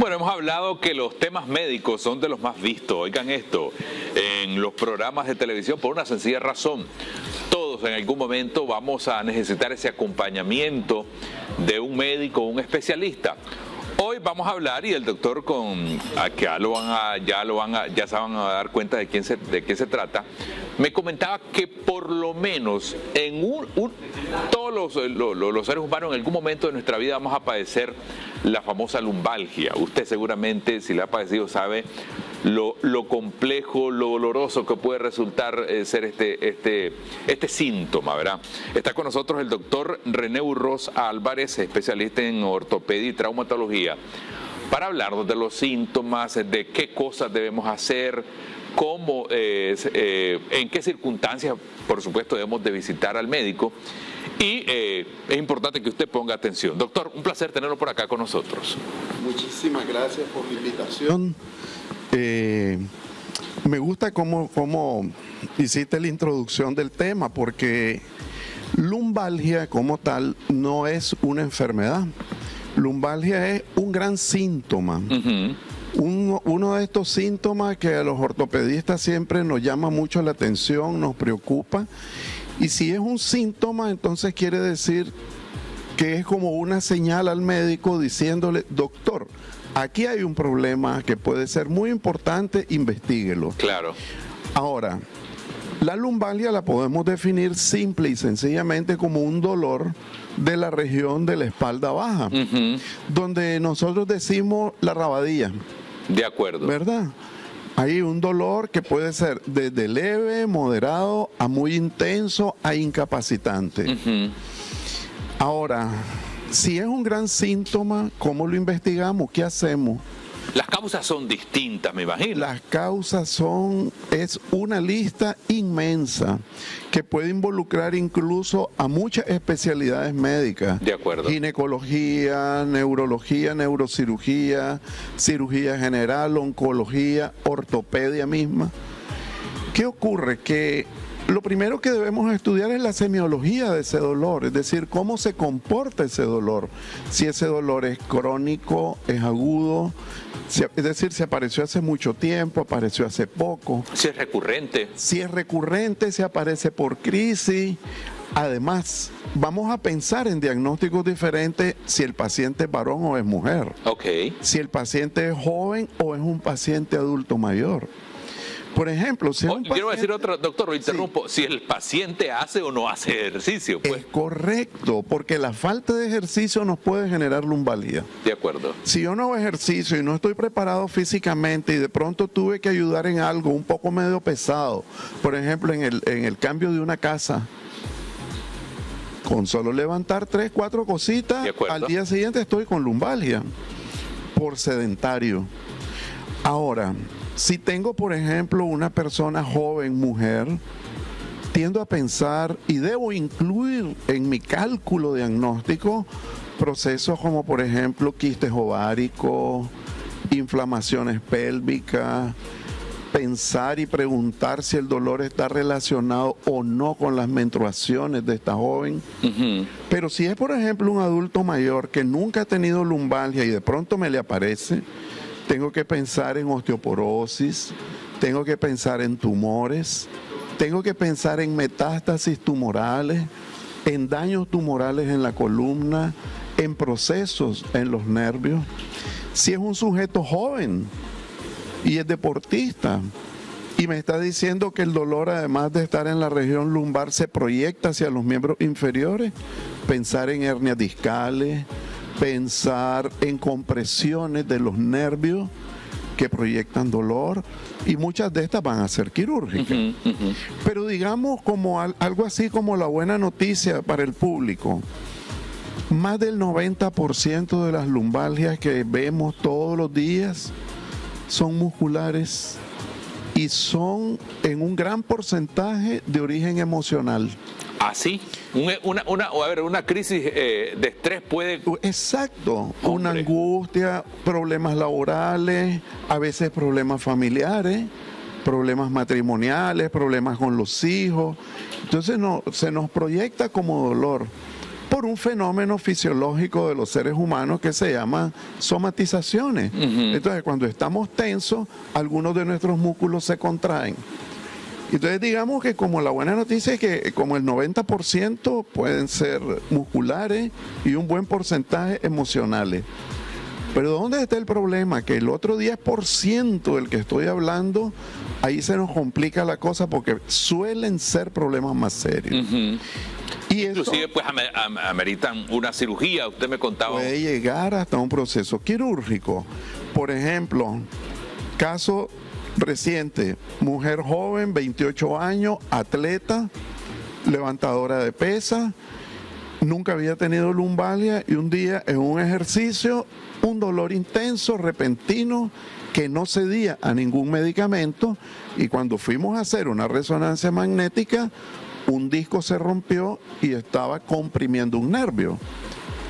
Bueno, hemos hablado que los temas médicos son de los más vistos, oigan esto, en los programas de televisión por una sencilla razón. Todos en algún momento vamos a necesitar ese acompañamiento de un médico, un especialista. Hoy vamos a hablar, y el doctor que ya se van a dar cuenta de quién se trata, me comentaba que por lo menos en todos los seres humanos en algún momento de nuestra vida vamos a padecer la famosa lumbalgia. Usted seguramente, si la ha padecido, sabe lo complejo, lo doloroso que puede resultar ser este síntoma, ¿verdad? Está con nosotros el doctor René Urroz Álvarez, especialista en ortopedia y traumatología, para hablarnos de los síntomas, de qué cosas debemos hacer, cómo, en qué circunstancias, por supuesto, debemos de visitar al médico. Y es importante que usted ponga atención. Doctor, un placer tenerlo por acá con nosotros. Muchísimas gracias por la invitación. Me gusta cómo hiciste la introducción del tema, porque lumbalgia como tal no es una enfermedad. Lumbalgia es un gran síntoma. Uno de estos síntomas que a los ortopedistas siempre nos llama mucho la atención, nos preocupa. Y si es un síntoma, entonces quiere decir que es como una señal al médico diciéndole: doctor, aquí hay un problema que puede ser muy importante, investíguelo. Claro. Ahora, la lumbalgia la podemos definir simple y sencillamente como un dolor de la región de la espalda baja, donde nosotros decimos la rabadilla. De acuerdo. ¿Verdad? Hay un dolor que puede ser desde leve, moderado, a muy intenso, a incapacitante. Ahora, si es un gran síntoma, ¿cómo lo investigamos? ¿Qué hacemos? Las causas son distintas, me imagino. Las causas es una lista inmensa que puede involucrar incluso a muchas especialidades médicas. De acuerdo. Ginecología, neurología, neurocirugía, cirugía general, oncología, ortopedia misma. ¿Qué ocurre? Que lo primero que debemos estudiar es la semiología de ese dolor, es decir, cómo se comporta ese dolor. Si ese dolor es crónico, es agudo, es decir, si apareció hace mucho tiempo, apareció hace poco. Si es recurrente. Si es recurrente, si aparece por crisis. Además, vamos a pensar en diagnósticos diferentes si el paciente es varón o es mujer. Ok. Si el paciente es joven o es un paciente adulto mayor. Por ejemplo, si quiero decir otro, doctor, lo interrumpo, si el paciente hace o no hace ejercicio, pues. Es correcto, porque la falta de ejercicio nos puede generar lumbalgia. De acuerdo. Si yo no hago ejercicio y no estoy preparado físicamente y de pronto tuve que ayudar en algo un poco medio pesado, por ejemplo, en el cambio de una casa, con solo levantar 3, 4 cositas, al día siguiente estoy con lumbalgia por sedentario. Ahora, si tengo, por ejemplo, una persona joven, mujer, tiendo a pensar y debo incluir en mi cálculo diagnóstico procesos como, por ejemplo, quistes ováricos, inflamaciones pélvicas, pensar y preguntar si el dolor está relacionado o no con las menstruaciones de esta joven. Pero si es, por ejemplo, un adulto mayor que nunca ha tenido lumbalgia y de pronto me le aparece, tengo que pensar en osteoporosis, tengo que pensar en tumores, tengo que pensar en metástasis tumorales, en daños tumorales en la columna, en procesos en los nervios. Si es un sujeto joven y es deportista y me está diciendo que el dolor, además de estar en la región lumbar, se proyecta hacia los miembros inferiores, pensar en hernias discales, pensar en compresiones de los nervios que proyectan dolor, y muchas de estas van a ser quirúrgicas. Pero digamos como algo así como la buena noticia para el público: más del 90% de las lumbalgias que vemos todos los días son musculares y son en un gran porcentaje de origen emocional. ¿Ah, sí? Una crisis de estrés puede... Exacto, una angustia, problemas laborales, a veces problemas familiares, problemas matrimoniales, problemas con los hijos. Entonces se nos proyecta como dolor. por un fenómeno fisiológico de los seres humanos que se llama somatizaciones. Entonces, cuando estamos tensos, algunos de nuestros músculos se contraen. Entonces, digamos que como la buena noticia es que como el 90% pueden ser musculares y un buen porcentaje emocionales. Pero ¿dónde está el problema? Que el otro 10% del que estoy hablando, ahí se nos complica la cosa porque suelen ser problemas más serios. Y inclusive pues ameritan una cirugía, usted me contaba. Puede llegar hasta un proceso quirúrgico. Por ejemplo, caso reciente, mujer joven, 28 años, atleta, levantadora de pesas, nunca había tenido lumbalgia y un día en un ejercicio, un dolor intenso, repentino, que no cedía a ningún medicamento, y cuando fuimos a hacer una resonancia magnética, un disco se rompió y estaba comprimiendo un nervio.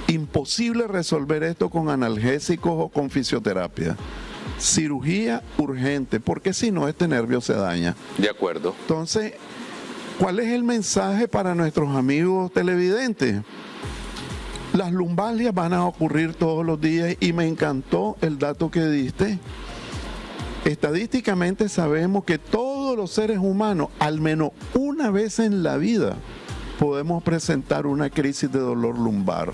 Imposible resolver esto con analgésicos o con fisioterapia. Cirugía urgente, porque si no, este nervio se daña. De acuerdo. Entonces, ¿cuál es el mensaje para nuestros amigos televidentes? Las lumbalgias van a ocurrir todos los días y me encantó el dato que diste. Estadísticamente sabemos que todos los seres humanos, al menos una vez en la vida, podemos presentar una crisis de dolor lumbar.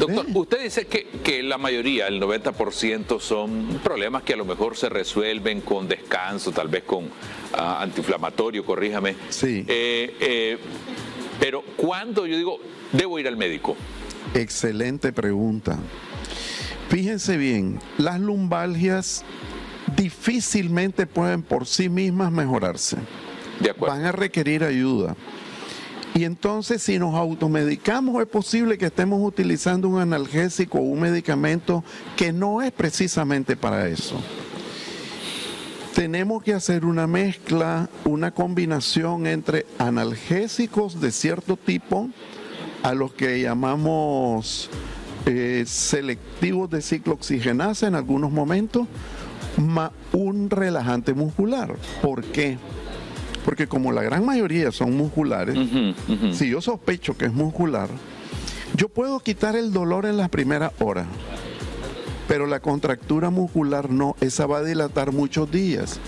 Doctor, usted dice que la mayoría, el 90%, son problemas que a lo mejor se resuelven con descanso, tal vez con antiinflamatorio, corríjame. Sí. Pero ¿cuándo yo digo, debo ir al médico? Excelente pregunta. Fíjense bien, las lumbalgias difícilmente pueden por sí mismas mejorarse. De acuerdo. Van a requerir ayuda. Y entonces, si nos automedicamos, es posible que estemos utilizando un analgésico o un medicamento que no es precisamente para eso. Tenemos que hacer una mezcla, una combinación entre analgésicos de cierto tipo, a los que llamamos selectivos de ciclooxigenasa en algunos momentos, más un relajante muscular. ¿Por qué? Porque como la gran mayoría son musculares, si yo sospecho que es muscular, yo puedo quitar el dolor en las primeras horas, pero la contractura muscular no, esa va a dilatar muchos días.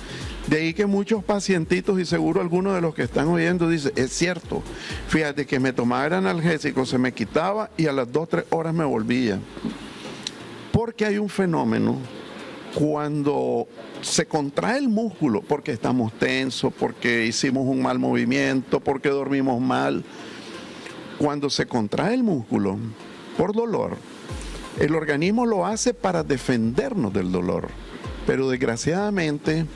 De ahí que muchos pacientitos, y seguro algunos de los que están oyendo, dicen, es cierto, fíjate que me tomaba el analgésico, se me quitaba y a las 2-3 horas me volvía. Porque hay un fenómeno cuando se contrae el músculo, porque estamos tensos, porque hicimos un mal movimiento, porque dormimos mal. Cuando se contrae el músculo por dolor, el organismo lo hace para defendernos del dolor. Pero desgraciadamente,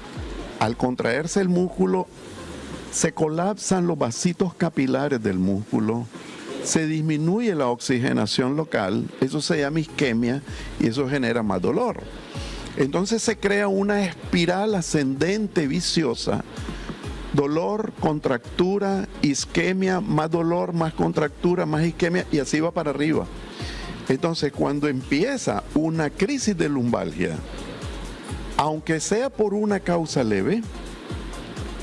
al contraerse el músculo, se colapsan los vasitos capilares del músculo, se disminuye la oxigenación local, eso se llama isquemia y eso genera más dolor. Entonces se crea una espiral ascendente viciosa, dolor, contractura, isquemia, más dolor, más contractura, más isquemia, y así va para arriba. Entonces, cuando empieza una crisis de lumbalgia, aunque sea por una causa leve,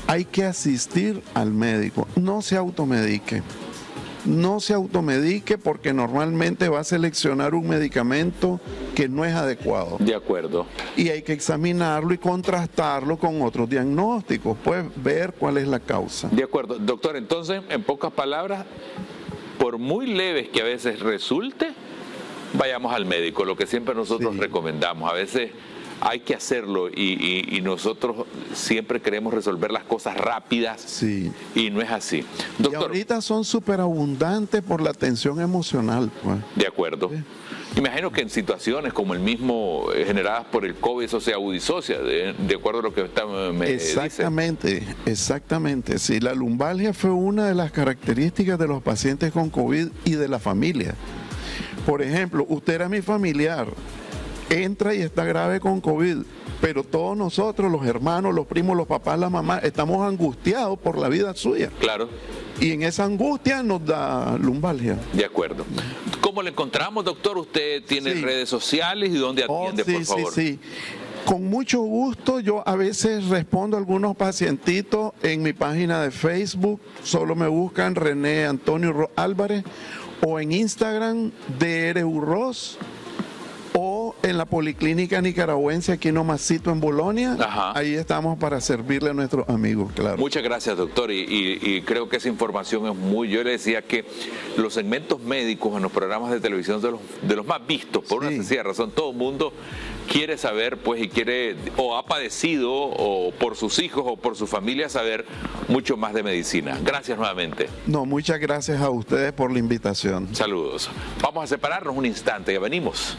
hay que asistir al médico. No se automedique. No se automedique porque normalmente va a seleccionar un medicamento que no es adecuado. De acuerdo. Y hay que examinarlo y contrastarlo con otros diagnósticos, pues ver cuál es la causa. De acuerdo. Doctor, entonces, en pocas palabras, por muy leves que a veces resulte, vayamos al médico, lo que siempre nosotros recomendamos. A veces hay que hacerlo y nosotros siempre queremos resolver las cosas rápidas y no es así. Doctor, y ahorita son súper abundantes por la tensión emocional, pues. De acuerdo. Imagino que en situaciones como el mismo generadas por el COVID, eso se agudizó, de acuerdo a lo que usted me dice. Exactamente. Sí, la lumbalgia fue una de las características de los pacientes con COVID y de la familia. Por ejemplo, usted era mi familiar, entra y está grave con COVID, pero todos nosotros, los hermanos, los primos, los papás, la mamá, estamos angustiados por la vida suya. Claro. Y en esa angustia nos da lumbalgia. De acuerdo. ¿Cómo le encontramos, doctor? ¿Usted tiene redes sociales y dónde atiende, por favor? Sí. Con mucho gusto, yo a veces respondo a algunos pacientitos en mi página de Facebook, solo me buscan René Antonio Álvarez, o en Instagram DR Urroz, o en la Policlínica Nicaragüense aquí en Omasito, en Bolonia. Ajá. Ahí estamos para servirle a nuestros amigos, claro. Muchas gracias, doctor, y creo que esa información es muy... Yo le decía que los segmentos médicos en los programas de televisión son de los más vistos, por una sencilla razón. Todo el mundo quiere saber, pues, y quiere, o ha padecido, o por sus hijos, o por su familia, saber mucho más de medicina. Gracias nuevamente. No, muchas gracias a ustedes por la invitación. Saludos. Vamos a separarnos un instante, ya venimos.